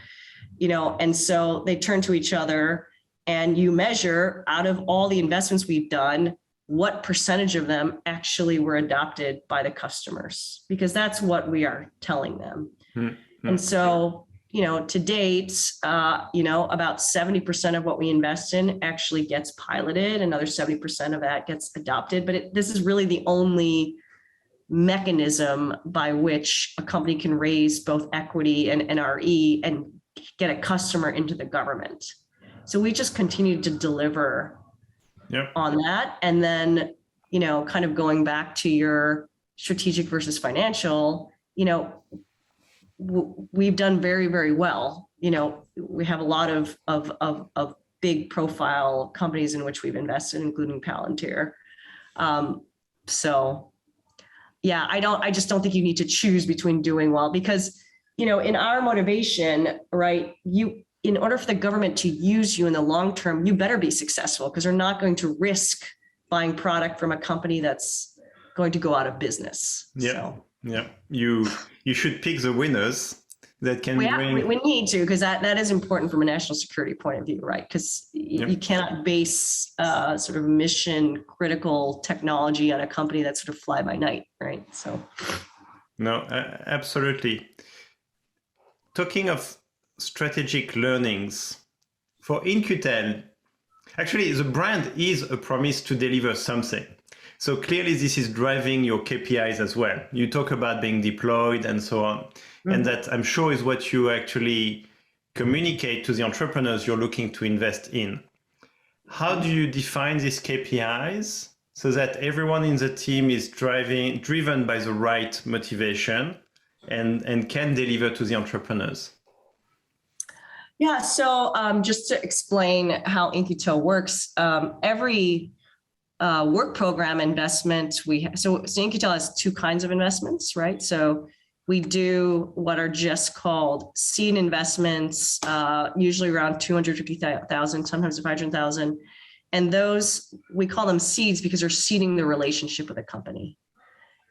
Speaker 3: you know, and so they turn to each other and you measure out of all the investments we've done, what percentage of them actually were adopted by the customers, because that's what we are telling them. Mm-hmm. And so, you know, to date, you know, about 70% of what we invest in actually gets piloted. Another 70% of that gets adopted. But this is really the only mechanism by which a company can raise both equity and NRE and get a customer into the government. So we just continue to deliver on that. And then, you know, kind of going back to your strategic versus financial, you know, we've done very, very well. You know, we have a lot of big profile companies in which we've invested, including Palantir. So yeah, I just don't think you need to choose between doing well, because, you know, in our motivation, right, in order for the government to use you in the long term, you better be successful, because they're not going to risk buying product from a company that's going to go out of business.
Speaker 2: Yeah.
Speaker 3: So.
Speaker 2: Yeah. You should pick the winners that can bring.
Speaker 3: We need to, because that is important from a national security point of view, right? Because you cannot base sort of mission critical technology on a company that's sort of fly by night, right? So.
Speaker 2: No, absolutely. Talking of strategic learnings, for In-Q-Tel, actually the brand is a promise to deliver something. So clearly this is driving your KPIs as well. You talk about being deployed and so on. Mm-hmm. And that, I'm sure, is what you actually communicate to the entrepreneurs you're looking to invest in. How do you define these KPIs so that everyone in the team is driven by the right motivation and can deliver to the entrepreneurs?
Speaker 3: Yeah, so just to explain how In-Q-Tel works, every work program investment so In-Q-Tel has two kinds of investments, right? So we do what are just called seed investments, usually around 250,000, sometimes 500,000. And those, we call them seeds because they're seeding the relationship with a company.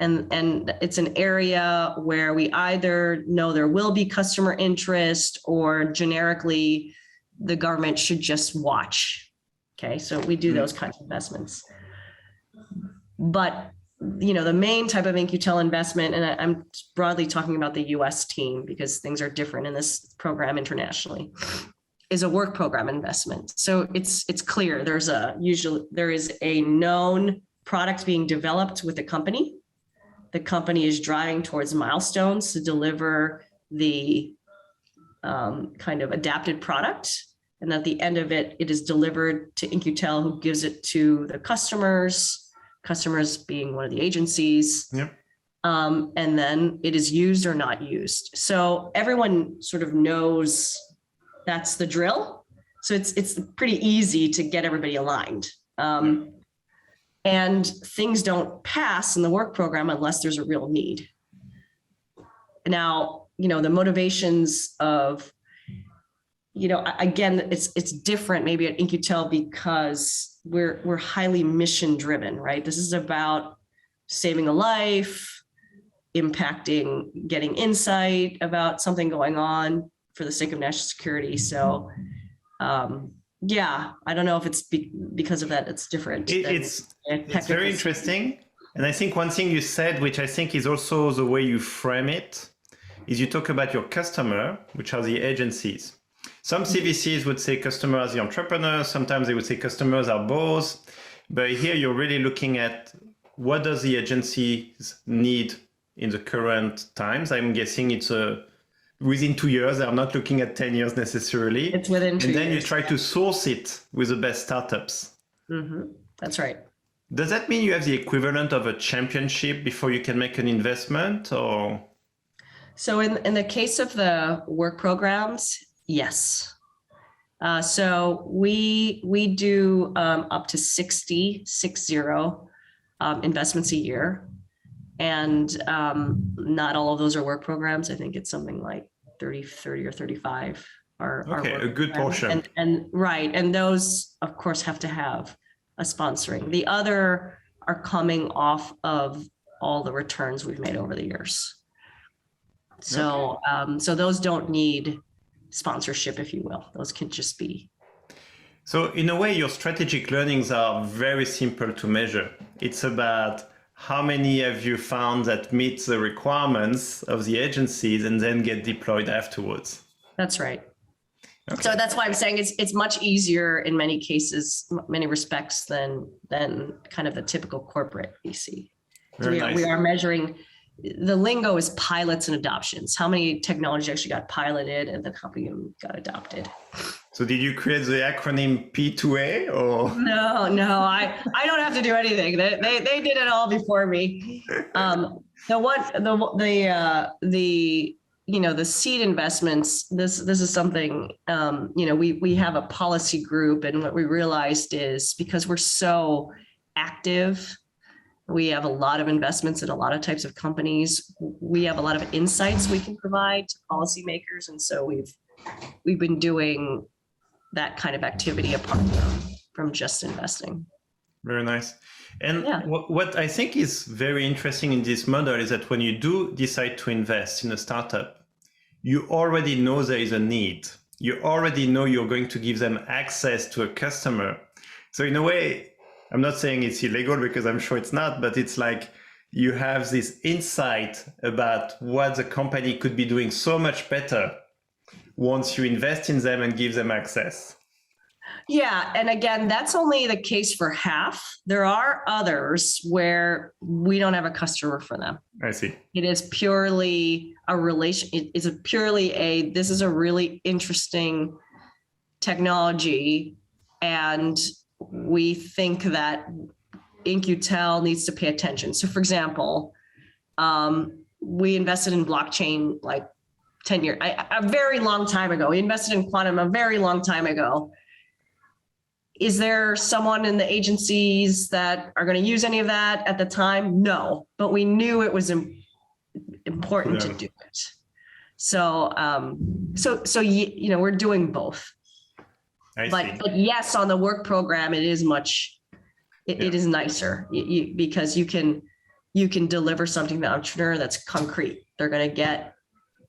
Speaker 3: And it's an area where we either know there will be customer interest, or generically the government should just watch. Okay, so we do those kinds of investments. But, you know, the main type of In-Q-Tel investment, and I'm broadly talking about the US team because things are different in this program internationally, is a work program investment. So it's clear there is a known product being developed with the company. The company is driving towards milestones to deliver the kind of adapted product. And at the end of it, it is delivered to In-Q-Tel, who gives it to the customers being one of the agencies. Yep. And then it is used or not used. So everyone sort of knows that's the drill. So it's pretty easy to get everybody aligned. And things don't pass in the work program unless there's a real need. Now, you know, the motivations of, you know, again, it's different maybe at In-Q-Tel because we're highly mission driven, right? This is about saving a life, impacting, getting insight about something going on for the sake of national security. So, yeah, I don't know if it's because of that it's different.
Speaker 2: It's very interesting. And I think one thing you said, which I think is also the way you frame it, is you talk about your customer, which are the agencies. Some CVCs would say customers are the entrepreneurs. Sometimes they would say customers are both. But here you're really looking at what does the agencies need in the current times. I'm guessing it's within 2 years. I'm not looking at 10 years necessarily.
Speaker 3: It's within 2 years.
Speaker 2: And then you try to source it with the best startups.
Speaker 3: Mm-hmm. That's right.
Speaker 2: Does that mean you have the equivalent of a championship before you can make an investment, or?
Speaker 3: So in the case of the work programs, yes. So we do up to 60 investments a year. And not all of those are work programs. I think it's something like 30 or 35 are
Speaker 2: okay, a good
Speaker 3: programs.
Speaker 2: portion.
Speaker 3: And right. And those, of course, have to have a sponsoring. The other are coming off of all the returns we've made over the years. So, okay. So those don't need sponsorship, if you will. Those can just be.
Speaker 2: So in a way, your strategic learnings are very simple to measure. It's about how many have you found that meet the requirements of the agencies and then get deployed afterwards.
Speaker 3: That's right. Okay. So that's why I'm saying it's much easier in many cases, many respects than kind of the typical corporate VC. So we are measuring. The lingo is pilots and adoptions. How many technologies actually got piloted and the company got adopted?
Speaker 2: So did you create the acronym P2A or? No,
Speaker 3: I don't have to do anything. They did it all before me. The seed investments, this is something, we have a policy group, and what we realized is because we're so active, We have a lot of investments in a lot of types of companies. We have a lot of insights we can provide to policymakers. And so we've been doing that kind of activity apart from just investing.
Speaker 2: Very nice. And
Speaker 3: Yeah.
Speaker 2: what I think is very interesting in this model is that when you do decide to invest in a startup, you already know there is a need. You already know you're going to give them access to a customer. So in a way, I'm not saying it's illegal because I'm sure it's not, but it's like you have this insight about what the company could be doing so much better once you invest in them and give them access.
Speaker 3: Yeah. And again, that's only the case for half. There are others where we don't have a customer for them.
Speaker 2: I see.
Speaker 3: It is purely a relation. It is this is a really interesting technology. And we think that In-Q-Tel needs to pay attention. So for example, we invested in blockchain like 10 years, a very long time ago. We invested in quantum a very long time ago. Is there someone in the agencies that are going to use any of that at the time? No, but we knew it was important to do it. So, we're doing both. But yes, on the work program, it is it is nicer because you can deliver something to the entrepreneur that's concrete. They're going to get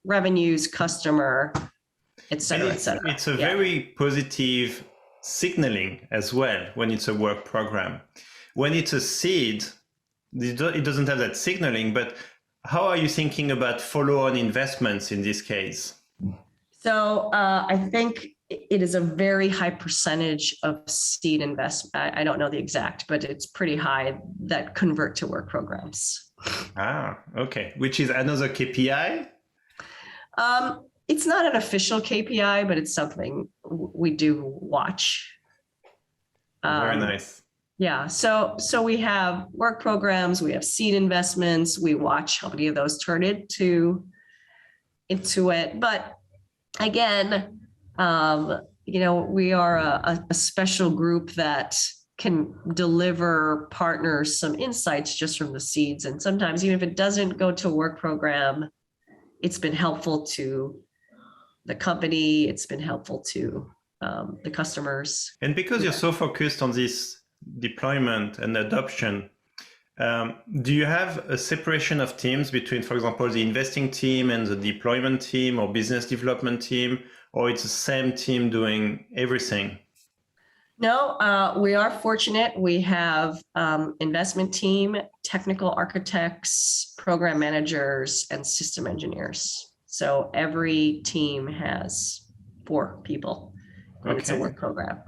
Speaker 3: revenues, customer, et cetera, et cetera.
Speaker 2: It's a very positive signaling as well when it's a work program. When it's a seed, it doesn't have that signaling, but how are you thinking about follow-on investments in this case?
Speaker 3: So I think it is a very high percentage of seed investment. I don't know the exact, but it's pretty high that convert to work programs.
Speaker 2: Okay. Which is another KPI?
Speaker 3: It's not an official KPI, but it's something we do watch.
Speaker 2: Very nice.
Speaker 3: Yeah. So we have work programs, we have seed investments, we watch how many of those turn into it. But again, we are a special group that can deliver partners some insights just from the seeds. And sometimes even if it doesn't go to a work program, it's been helpful to the company. It's been helpful to the customers.
Speaker 2: And because you're so focused on this deployment and adoption, do you have a separation of teams between, for example, the investing team and the deployment team or business development team, or it's the same team doing everything?
Speaker 3: No, we are fortunate. We have investment team, technical architects, program managers, and system engineers. So every team has 4 people when it's a work program.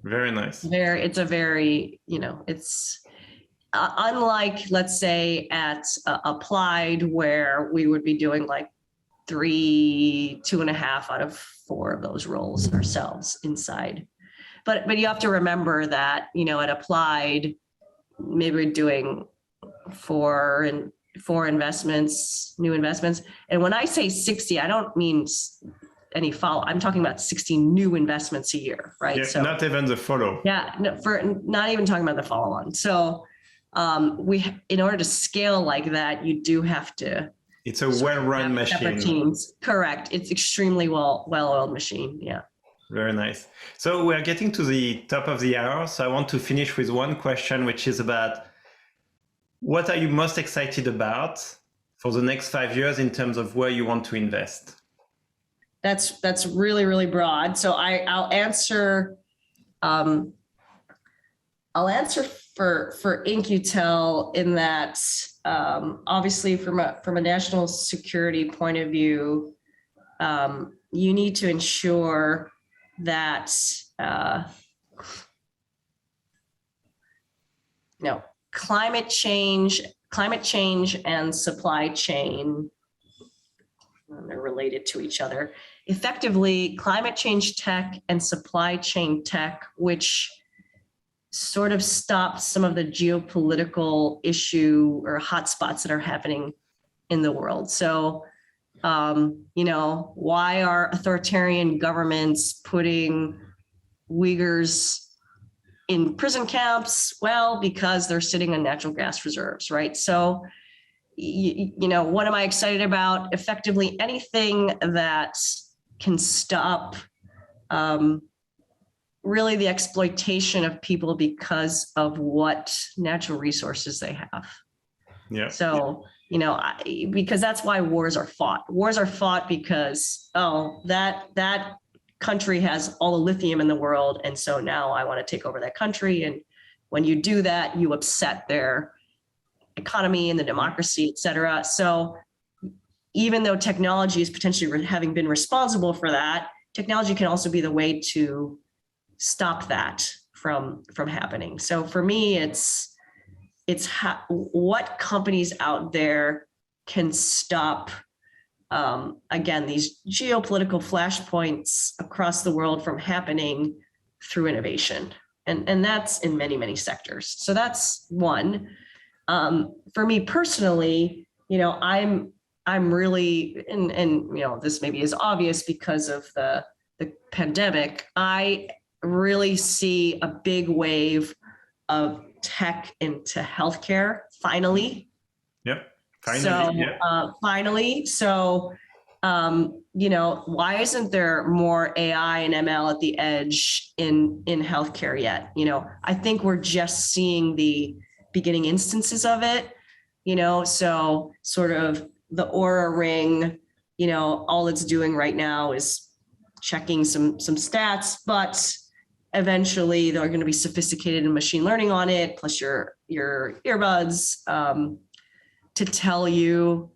Speaker 2: Very nice.
Speaker 3: It's a very, it's unlike, let's say, at Applied, where we would be doing like 2.5 out of 4 of those roles ourselves inside. But you have to remember that, at Applied, maybe we're doing 4 investments, new investments. And when I say 60, I don't mean any follow. I'm talking about 60 new investments a year, right?
Speaker 2: Yeah,
Speaker 3: so
Speaker 2: not even the follow.
Speaker 3: Yeah, not even talking about the follow-on. So in order to scale like that, you do have to.
Speaker 2: It's a well-run machine.
Speaker 3: Separate teams. Correct. It's extremely well-oiled machine. Yeah.
Speaker 2: Very nice. So we're getting to the top of the hour. So I want to finish with one question, which is about what are you most excited about for the next 5 years in terms of where you want to invest?
Speaker 3: That's really, really broad. So I'll answer. I'll answer for In-Q-Tel in that obviously from a national security point of view, you need to ensure that climate change and supply chain, they're related to each other. Effectively, climate change tech and supply chain tech, which sort of stops some of the geopolitical issue or hotspots that are happening in the world. So, why are authoritarian governments putting Uyghurs in prison camps? Well, because they're sitting on natural gas reserves, right? So, what am I excited about? Effectively anything that can stop really the exploitation of people because of what natural resources they have.
Speaker 2: Yeah.
Speaker 3: So, because that's why wars are fought. Wars are fought because, that country has all the lithium in the world. And so now I want to take over that country. And when you do that, you upset their economy and the democracy, et cetera. So even though technology is potentially having been responsible for that, technology can also be the way to stop that from happening. So for me, it's what companies out there can stop, again, these geopolitical flashpoints across the world from happening through innovation. And that's in many, many sectors. So that's one. For me personally, I'm really, and this maybe is obvious because of the pandemic, I really see a big wave of tech into healthcare finally.
Speaker 2: Yep.
Speaker 3: Finally. So, why isn't there more AI and ML at the edge in healthcare yet? I think we're just seeing the beginning instances of it, so sort of the Aura Ring, all it's doing right now is checking some stats, but eventually they're going to be sophisticated in machine learning on it, plus your earbuds, to tell you,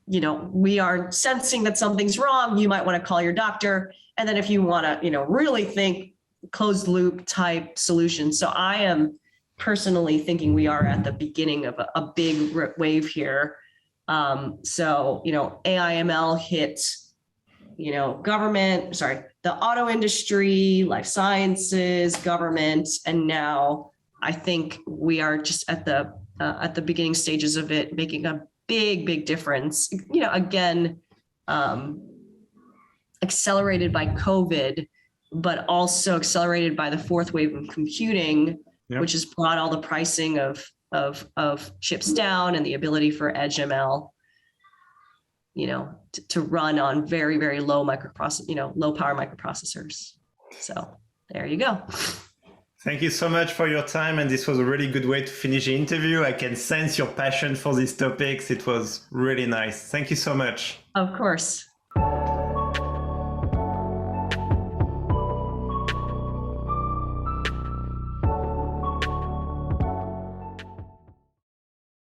Speaker 3: we are sensing that something's wrong. You might want to call your doctor. And then if you want to, really think closed loop type solutions. So I am personally thinking we are at the beginning of a big wave here. So, AI ML hit, the auto industry, life sciences, government, and now I think we are just at the beginning stages of it, making a big difference. Again, accelerated by COVID, but also accelerated by the fourth wave of computing, which has brought all the pricing of chips down and the ability for edge ML, to run on very, very low low power microprocessors. So there you go.
Speaker 2: Thank you so much for your time. And this was a really good way to finish the interview. I can sense your passion for these topics. It was really nice. Thank you so much.
Speaker 3: Of course.